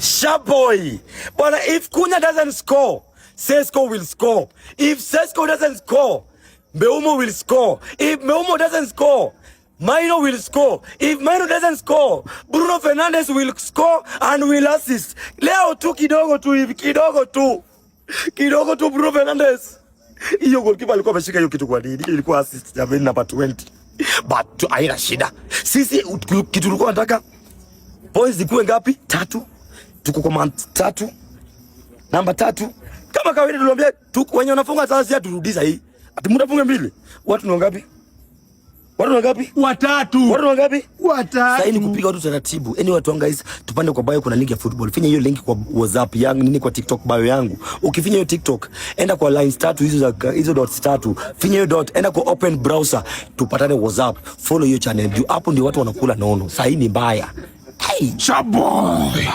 Shaboy. But if Cunha doesn't score, Sesko will score. If Sesko doesn't score, Mbeumo will score. If Mbeumo doesn't score, Maino will score. If Maino doesn't score, Bruno Fernandes will score and will assist. Leo tu kidogo tu hivi, kidogo tu Bruno Fernandes. Hiyo goalkeeper alikuwa ameshika hiyo kitu kwa nini? Ilikuwa assist ya number 20. But haina shida. Sisi kitu tulikuwa tunataka points zikuwe ngapi? 3. Tuko kwa 3. Namba 3. Kama kawaida tuliambia wenye wanafunga sasa turudisha hii. Ati mtafunga 2. Watu ni ngapi? Watu wangapi? 3. Watu wangapi? 3. Sasa ni kupiga watu taratibu. Watu guys, tupande kwa bio kuna link ya football. Finya hiyo link kwa WhatsApp yangu, nini kwa TikTok bio yangu. Ukifinya hiyo TikTok, enda kwa lines 3 hizo dots 3. Finya hiyo dot, enda kwa open browser, tupatane WhatsApp. Follow hiyo channel. Hapo ndio watu wanakula nono. Sasa hii ni mbaya. Hey, Shaboy.